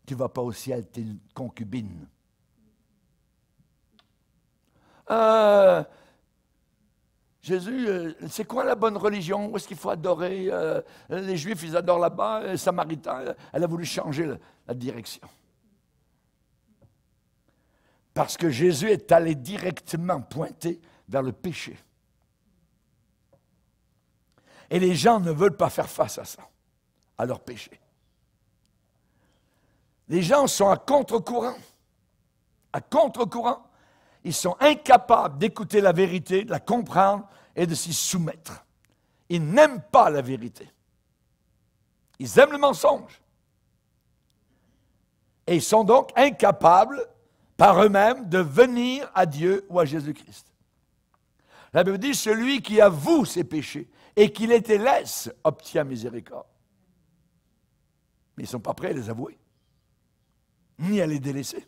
Tu ne vas pas au ciel, tu es une concubine. Jésus, c'est quoi la bonne religion? Où est-ce qu'il faut adorer? Les Juifs, ils adorent là-bas. Les Samaritains, elle a voulu changer la direction. Parce que Jésus est allé directement pointer vers le péché. Et les gens ne veulent pas faire face à ça, à leur péché. Les gens sont à contre-courant. À contre-courant. Ils sont incapables d'écouter la vérité, de la comprendre et de s'y soumettre. Ils n'aiment pas la vérité. Ils aiment le mensonge. Et ils sont donc incapables, par eux-mêmes, de venir à Dieu ou à Jésus-Christ. La Bible dit, celui qui avoue ses péchés et qui les délaisse obtient miséricorde. Mais ils ne sont pas prêts à les avouer, ni à les délaisser.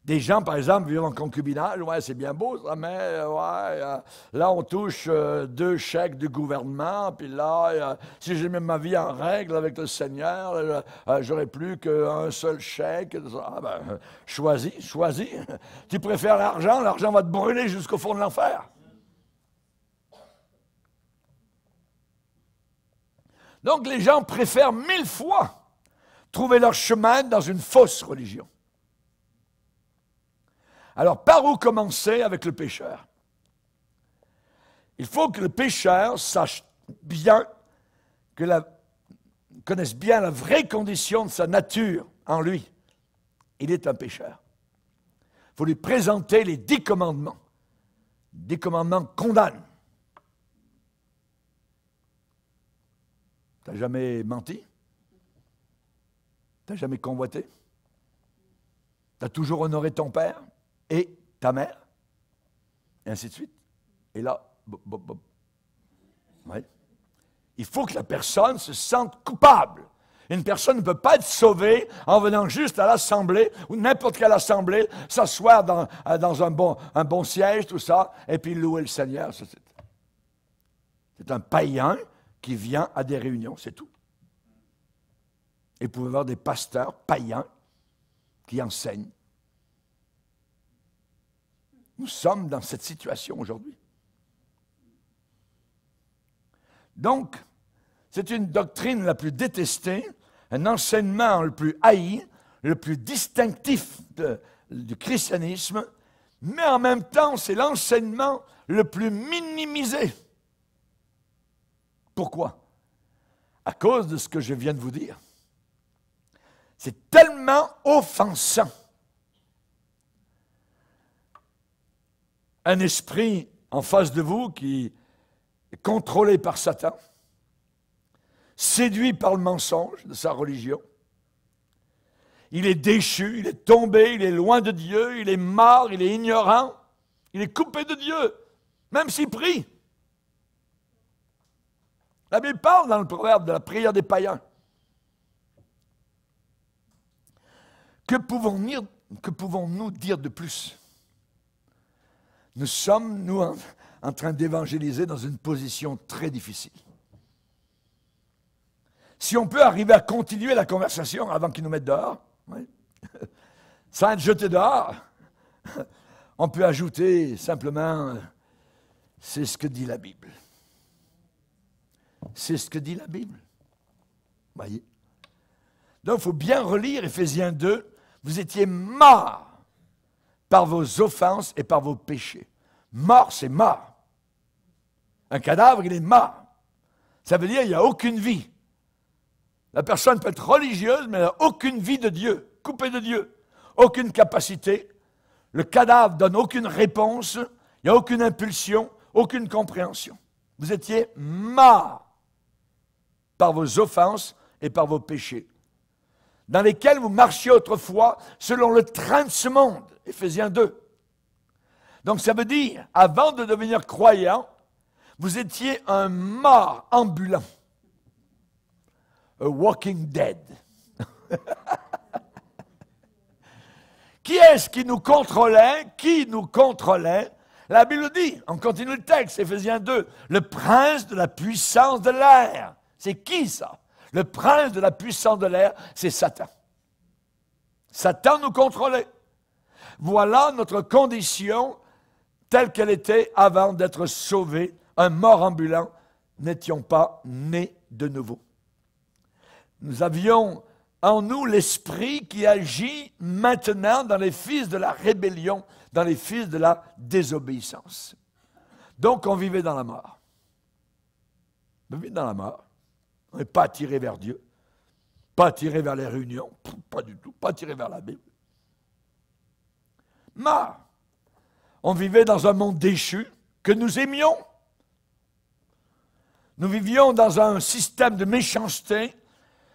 Des gens, par exemple, vivent en concubinage, ouais, c'est bien beau, ça, mais ouais, là, on touche 2 chèques du gouvernement, puis là, si j'ai mis ma vie en règle avec le Seigneur, j'aurais plus qu'un seul chèque. Ah ben, choisis. Tu préfères l'argent va te brûler jusqu'au fond de l'enfer. Donc les gens préfèrent 1000 fois trouver leur chemin dans une fausse religion. Alors par où commencer avec le pécheur? Il faut que le pécheur sache bien, connaisse bien la vraie condition de sa nature en lui. Il est un pécheur. Il faut lui présenter les 10 commandements. 10 commandements condamnent. T'as jamais menti? T'as jamais convoité? T'as toujours honoré ton père et ta mère? Et ainsi de suite. Et là, ouais. Il faut que la personne se sente coupable. Une personne ne peut pas être sauvée en venant juste à l'assemblée, ou n'importe quelle assemblée, s'asseoir dans un bon siège, tout ça, et puis louer le Seigneur. C'est un païen qui vient à des réunions, c'est tout. Et vous pouvez avoir des pasteurs païens qui enseignent. Nous sommes dans cette situation aujourd'hui. Donc, c'est une doctrine la plus détestée, un enseignement le plus haï, le plus distinctif du christianisme, mais en même temps, c'est l'enseignement le plus minimisé. Pourquoi? À cause de ce que je viens de vous dire. C'est tellement offensant. Un esprit en face de vous qui est contrôlé par Satan, séduit par le mensonge de sa religion. Il est déchu, il est tombé, il est loin de Dieu, il est mort, il est ignorant, il est coupé de Dieu, même s'il prie. La Bible parle dans le proverbe de la prière des païens. Que pouvons-nous dire de plus? Nous sommes, nous, en train d'évangéliser dans une position très difficile. Si on peut arriver à continuer la conversation avant qu'ils nous mettent dehors, oui, sans être jetés dehors, on peut ajouter simplement, c'est ce que dit la Bible. C'est ce que dit la Bible. Voyez? Donc, il faut bien relire Éphésiens 2. Vous étiez morts par vos offenses et par vos péchés. Mort, c'est mort. Un cadavre, il est mort. Ça veut dire qu'il n'y a aucune vie. La personne peut être religieuse, mais elle n'a aucune vie de Dieu, coupée de Dieu. Aucune capacité. Le cadavre ne donne aucune réponse. Il n'y a aucune impulsion, aucune compréhension. Vous étiez morts par vos offenses et par vos péchés, dans lesquels vous marchiez autrefois selon le train de ce monde. Éphésiens 2. Donc ça veut dire, avant de devenir croyant, vous étiez un mort ambulant. A walking dead. Qui est-ce qui nous contrôlait? Qui nous contrôlait? La Bible dit, on continue le texte, Éphésiens 2, le prince de la puissance de l'air. C'est qui ça? Le prince de la puissance de l'air, c'est Satan. Satan nous contrôlait. Voilà notre condition telle qu'elle était avant d'être sauvés, un mort ambulant. N'étions pas nés de nouveau. Nous avions en nous l'esprit qui agit maintenant dans les fils de la rébellion, dans les fils de la désobéissance. Donc on vivait dans la mort. On vivait dans la mort. On n'est pas attiré vers Dieu, pas attiré vers les réunions, pas du tout, pas attiré vers la Bible. Mort. On vivait dans un monde déchu que nous aimions. Nous vivions dans un système de méchanceté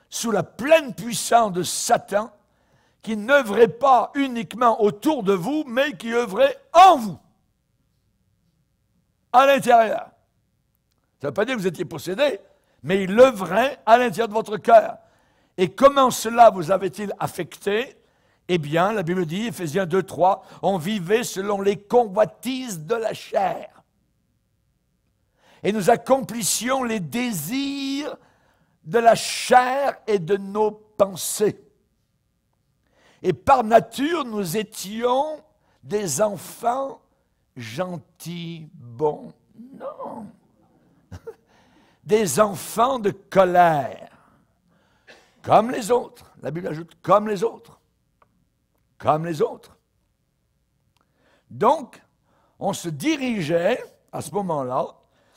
sous la pleine puissance de Satan qui n'œuvrait pas uniquement autour de vous, mais qui œuvrait en vous, à l'intérieur. Ça ne veut pas dire que vous étiez possédé, mais il œuvrait à l'intérieur de votre cœur. Et comment cela vous avait-il affecté? Eh bien, la Bible dit, Éphésiens 2, 3, on vivait selon les convoitises de la chair. Et nous accomplissions les désirs de la chair et de nos pensées. Et par nature, nous étions des enfants gentils, bons. Non. des enfants de colère. Comme les autres. La Bible ajoute, comme les autres. Comme les autres. Donc, on se dirigeait, à ce moment-là,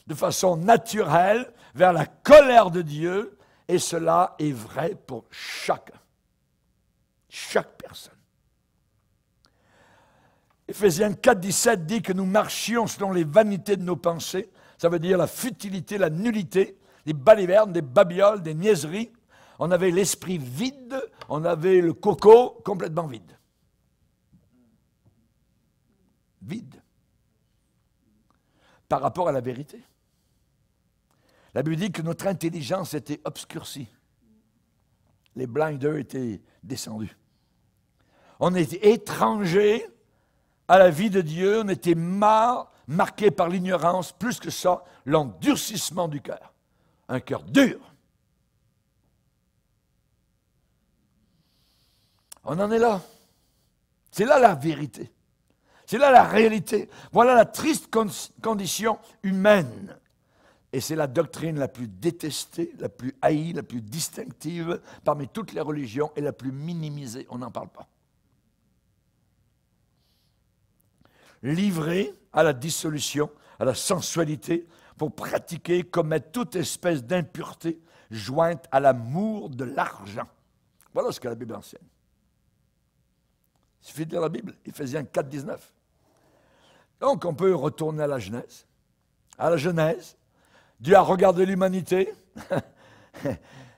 de façon naturelle, vers la colère de Dieu, et cela est vrai pour chacun. Chaque personne. Éphésiens 4, 17 dit que nous marchions selon les vanités de nos pensées. Ça veut dire la futilité, la nullité, des balivernes, des babioles, des niaiseries. On avait l'esprit vide, on avait le coco complètement vide. Vide. Par rapport à la vérité. La Bible dit que notre intelligence était obscurcie. Les blinders étaient descendus. On était étrangers à la vie de Dieu, on était marqués par l'ignorance, plus que ça, l'endurcissement du cœur. Un cœur dur. On en est là. C'est là la vérité. C'est là la réalité. Voilà la triste condition humaine. Et c'est la doctrine la plus détestée, la plus haïe, la plus distinctive parmi toutes les religions et la plus minimisée. On n'en parle pas. Livré à la dissolution, à la sensualité, pour pratiquer, commettre toute espèce d'impureté jointe à l'amour de l'argent. Voilà ce que la Bible enseigne. Il suffit de lire la Bible, Éphésiens 4, 19. Donc, on peut retourner à la Genèse. À la Genèse, Dieu a regardé l'humanité.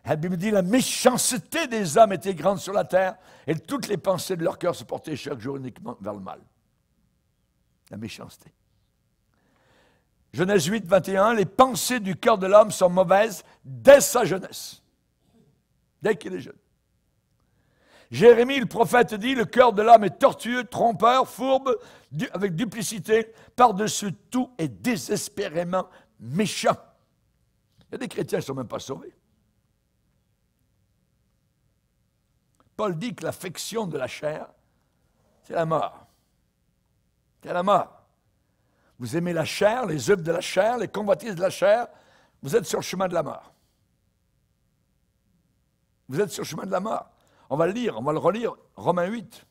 La Bible dit, la méchanceté des hommes était grande sur la terre et toutes les pensées de leur cœur se portaient chaque jour uniquement vers le mal. La méchanceté. Genèse 8, 21, les pensées du cœur de l'homme sont mauvaises dès sa jeunesse, dès qu'il est jeune. Jérémie, le prophète, dit, le cœur de l'homme est tortueux, trompeur, fourbe, avec duplicité, par-dessus tout et désespérément méchant. Il y a des chrétiens qui ne sont même pas sauvés. Paul dit que l'affection de la chair, c'est la mort. C'est la mort. Vous aimez la chair, les œuvres de la chair, les convoitises de la chair, vous êtes sur le chemin de la mort. Vous êtes sur le chemin de la mort. On va le lire, on va le relire, Romains 8.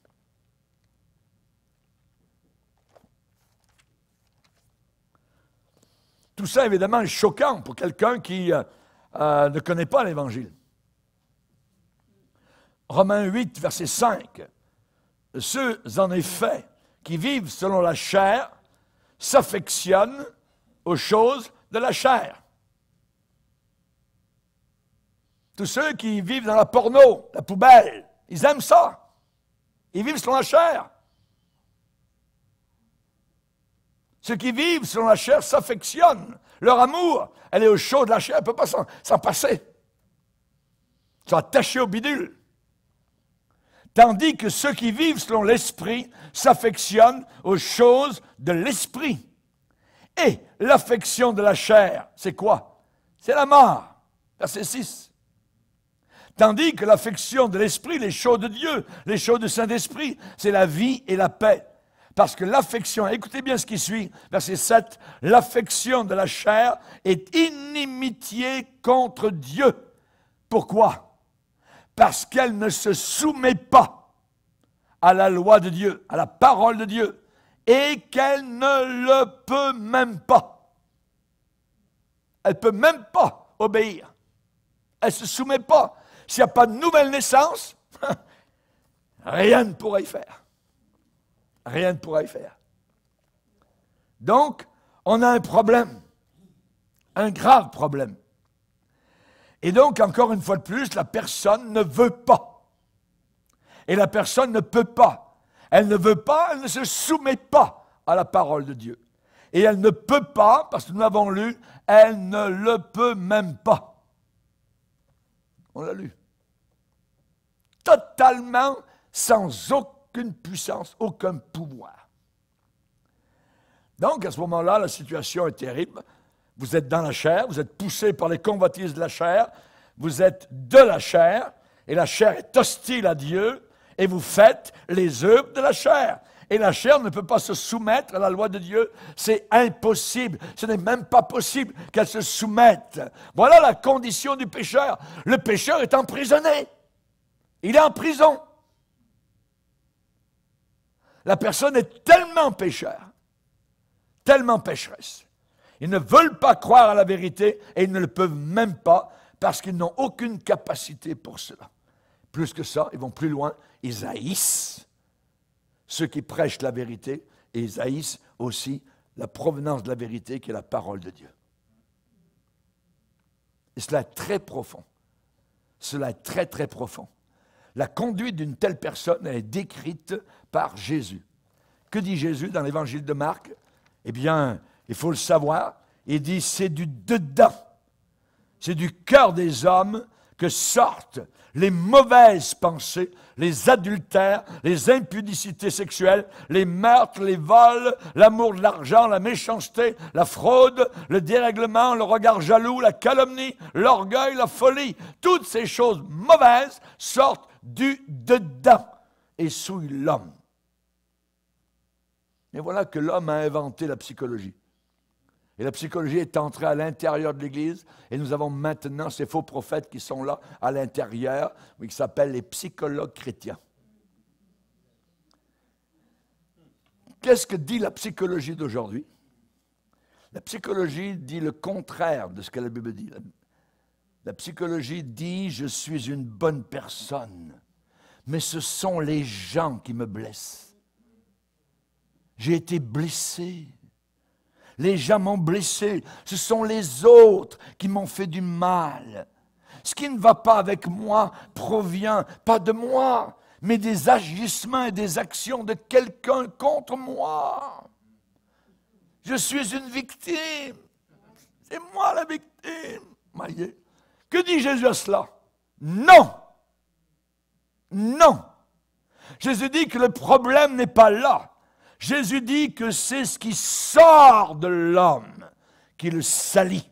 Tout ça, évidemment, est choquant pour quelqu'un qui ne connaît pas l'Évangile. Romains 8, verset 5. Ceux, en effet, qui vivent selon la chair, s'affectionnent aux choses de la chair. Tous ceux qui vivent dans la porno, la poubelle, ils aiment ça. Ils vivent selon la chair. Ceux qui vivent selon la chair s'affectionnent. Leur amour, elle est au chaud de la chair, elle ne peut pas s'en passer. Ils sont attachés au bidule. Tandis que ceux qui vivent selon l'esprit s'affectionnent aux choses de l'esprit. Et l'affection de la chair, c'est quoi? C'est la mort. Verset 6. Tandis que l'affection de l'esprit, les choses de Dieu, les choses du Saint-Esprit, c'est la vie et la paix. Parce que l'affection, écoutez bien ce qui suit, verset 7, l'affection de la chair est inimitié contre Dieu. Pourquoi? Parce qu'elle ne se soumet pas à la loi de Dieu, à la parole de Dieu, et qu'elle ne le peut même pas. Elle ne peut même pas obéir. Elle ne se soumet pas. S'il n'y a pas de nouvelle naissance, rien ne pourra y faire. Rien ne pourra y faire. Donc, on a un problème, un grave problème. Et donc, encore une fois de plus, la personne ne veut pas. Et la personne ne peut pas. Elle ne veut pas, elle ne se soumet pas à la parole de Dieu. Et elle ne peut pas, parce que nous l'avons lu, elle ne le peut même pas. On l'a lu. Totalement sans aucune puissance, aucun pouvoir. Donc, à ce moment-là, la situation est terrible. Vous êtes dans la chair, vous êtes poussé par les convoitises de la chair, vous êtes de la chair, et la chair est hostile à Dieu, et vous faites les œuvres de la chair. Et la chair ne peut pas se soumettre à la loi de Dieu. C'est impossible. Ce n'est même pas possible qu'elle se soumette. Voilà la condition du pécheur. Le pécheur est emprisonné. Il est en prison. La personne est tellement pécheur, tellement pécheresse. Ils ne veulent pas croire à la vérité et ils ne le peuvent même pas parce qu'ils n'ont aucune capacité pour cela. Plus que ça, ils vont plus loin, ils haïssent ceux qui prêchent la vérité et ils haïssent aussi la provenance de la vérité qui est la parole de Dieu. Et cela est très profond. Cela est très, très profond. La conduite d'une telle personne est décrite par Jésus. Que dit Jésus dans l'évangile de Marc? Eh bien, il faut le savoir. Il dit, c'est du dedans. C'est du cœur des hommes que sortent les mauvaises pensées, les adultères, les impudicités sexuelles, les meurtres, les vols, l'amour de l'argent, la méchanceté, la fraude, le dérèglement, le regard jaloux, la calomnie, l'orgueil, la folie. Toutes ces choses mauvaises sortent du dedans et souillent l'homme. Et voilà que l'homme a inventé la psychologie. Et la psychologie est entrée à l'intérieur de l'Église, et nous avons maintenant ces faux prophètes qui sont là à l'intérieur, qui s'appellent les psychologues chrétiens. Qu'est-ce que dit la psychologie d'aujourd'hui? La psychologie dit le contraire de ce que la Bible dit. La psychologie dit « je suis une bonne personne », mais ce sont les gens qui me blessent. J'ai été blessé. Les gens m'ont blessé. Ce sont les autres qui m'ont fait du mal. Ce qui ne va pas avec moi provient pas de moi, mais des agissements et des actions de quelqu'un contre moi. Je suis une victime. C'est moi la victime. Voyez. Que dit Jésus à cela? Non. Non. Jésus dit que le problème n'est pas là. Jésus dit que c'est ce qui sort de l'homme qui le salit,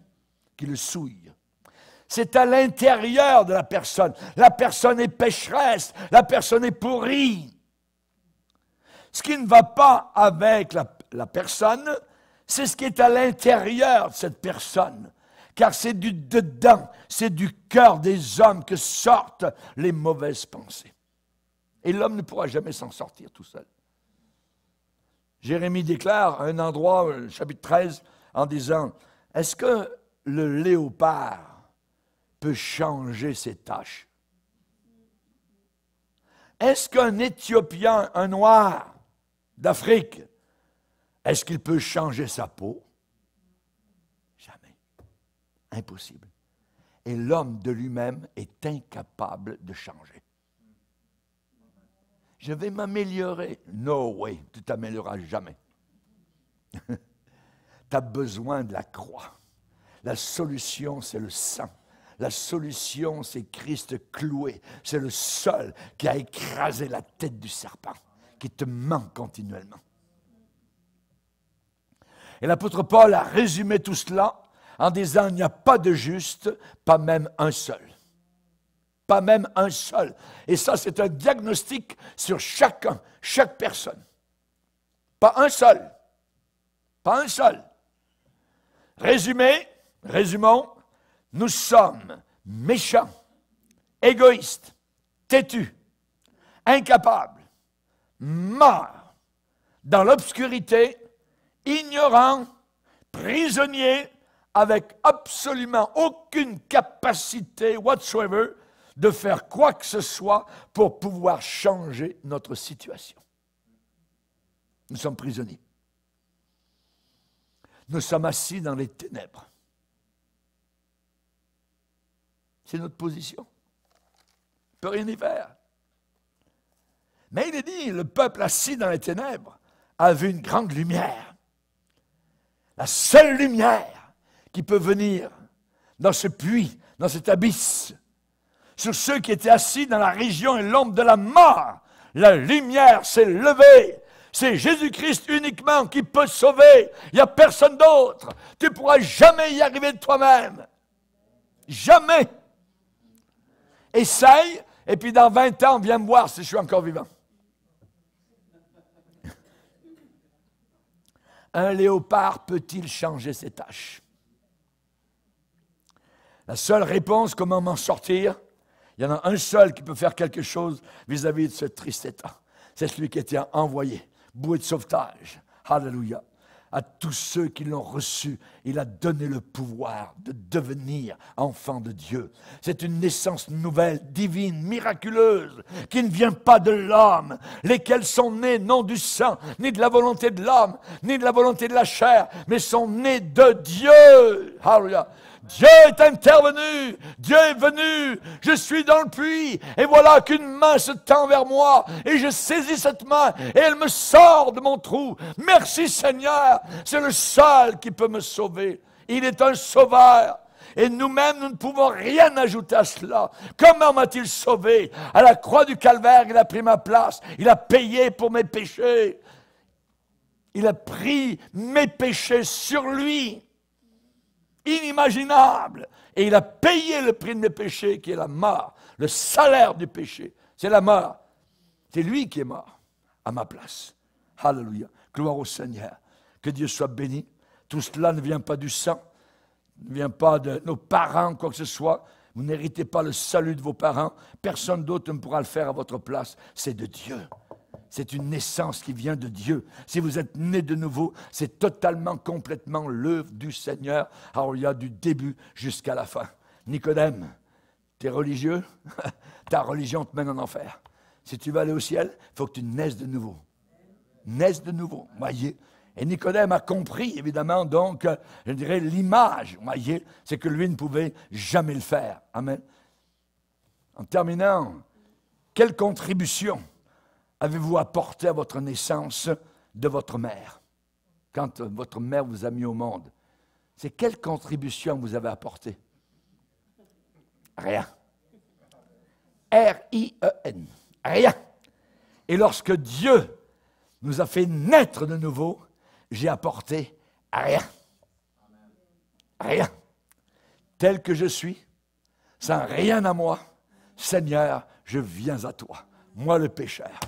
qui le souille. C'est à l'intérieur de la personne. La personne est pécheresse, la personne est pourrie. Ce qui ne va pas avec la personne, c'est ce qui est à l'intérieur de cette personne. Car c'est du dedans, c'est du cœur des hommes que sortent les mauvaises pensées. Et l'homme ne pourra jamais s'en sortir tout seul. Jérémie déclare à un endroit, chapitre 13, en disant, « Est-ce que le léopard peut changer ses taches? Est-ce qu'un Éthiopien, un noir d'Afrique, est-ce qu'il peut changer sa peau? Jamais. Impossible. Et l'homme de lui-même est incapable de changer. Je vais m'améliorer. No way, tu ne t'amélioreras jamais. Tu as besoin de la croix. La solution, c'est le sang. La solution, c'est Christ cloué. C'est le seul qui a écrasé la tête du serpent, qui te ment continuellement. Et l'apôtre Paul a résumé tout cela en disant, il n'y a pas de juste, pas même un seul. Pas même un seul. Et ça, c'est un diagnostic sur chacun, chaque personne. Pas un seul. Pas un seul. Résumons, nous sommes méchants, égoïstes, têtus, incapables, morts, dans l'obscurité, ignorants, prisonniers, avec absolument aucune capacité whatsoever de faire quoi que ce soit pour pouvoir changer notre situation. Nous sommes prisonniers. Nous sommes assis dans les ténèbres. C'est notre position. On ne peut rien y faire. Mais il est dit, le peuple assis dans les ténèbres a vu une grande lumière. La seule lumière qui peut venir dans ce puits, dans cet abysse, sur ceux qui étaient assis dans la région et l'ombre de la mort. La lumière s'est levée. C'est Jésus-Christ uniquement qui peut sauver. Il n'y a personne d'autre. Tu ne pourras jamais y arriver de toi-même. Jamais. Essaye, et puis dans 20 ans, viens me voir si je suis encore vivant. un léopard peut-il changer ses taches? La seule réponse, comment m'en sortir? Il y en a un seul qui peut faire quelque chose vis-à-vis de ce triste état. C'est celui qui était envoyé, bouée de sauvetage. Alléluia. À tous ceux qui l'ont reçu, il a donné le pouvoir de devenir enfants de Dieu. C'est une naissance nouvelle, divine, miraculeuse, qui ne vient pas de l'homme, lesquels sont nés non du sang, ni de la volonté de l'homme, ni de la volonté de la chair, mais sont nés de Dieu. Alléluia. Dieu est intervenu, Dieu est venu, je suis dans le puits, et voilà qu'une main se tend vers moi, et je saisis cette main, et elle me sort de mon trou. Merci Seigneur, c'est le seul qui peut me sauver. Il est un sauveur, et nous-mêmes, nous ne pouvons rien ajouter à cela. Comment m'a-t-il sauvé? À la croix du calvaire, il a pris ma place, il a payé pour mes péchés. Il a pris mes péchés sur lui. Inimaginable. Et il a payé le prix de mes péchés, qui est la mort. Le salaire du péché, c'est la mort. C'est lui qui est mort à ma place. Alléluia. Gloire au Seigneur. Que Dieu soit béni. Tout cela ne vient pas du sang, ne vient pas de nos parents, quoi que ce soit. Vous n'héritez pas le salut de vos parents. Personne d'autre ne pourra le faire à votre place. C'est de Dieu. C'est une naissance qui vient de Dieu. Si vous êtes né de nouveau, c'est totalement, complètement l'œuvre du Seigneur. Alors, il y a du début jusqu'à la fin. Nicodème, tu es religieux? Ta religion te mène en enfer. Si tu veux aller au ciel, il faut que tu naisses de nouveau. Naisse de nouveau, voyez. Et Nicodème a compris, évidemment, donc, je dirais, l'image, voyez, c'est que lui ne pouvait jamais le faire. Amen. En terminant, quelle contribution avez-vous apporté à votre naissance de votre mère? Quand votre mère vous a mis au monde, c'est quelle contribution vous avez apportée? Rien. R-I-E-N. Rien. Et lorsque Dieu nous a fait naître de nouveau, j'ai apporté rien. Rien. Tel que je suis, sans rien à moi, Seigneur, je viens à toi, moi le pécheur.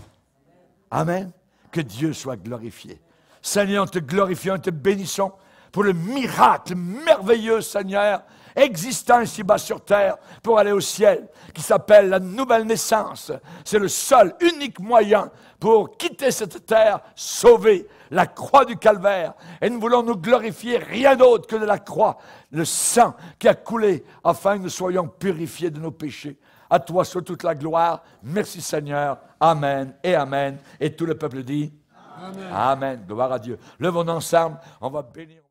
Amen. Que Dieu soit glorifié. Seigneur, nous te glorifions, nous te bénissons pour le miracle merveilleux, Seigneur, existant ici-bas sur terre pour aller au ciel, qui s'appelle la nouvelle naissance. C'est le seul, unique moyen pour quitter cette terre, sauver la croix du calvaire. Et nous voulons nous glorifier rien d'autre que de la croix, le sang qui a coulé afin que nous soyons purifiés de nos péchés. À toi soit toute la gloire. Merci Seigneur. Amen et Amen. Et tout le peuple dit Amen. Amen. Gloire à Dieu. Levons-nous ensemble. On va bénir.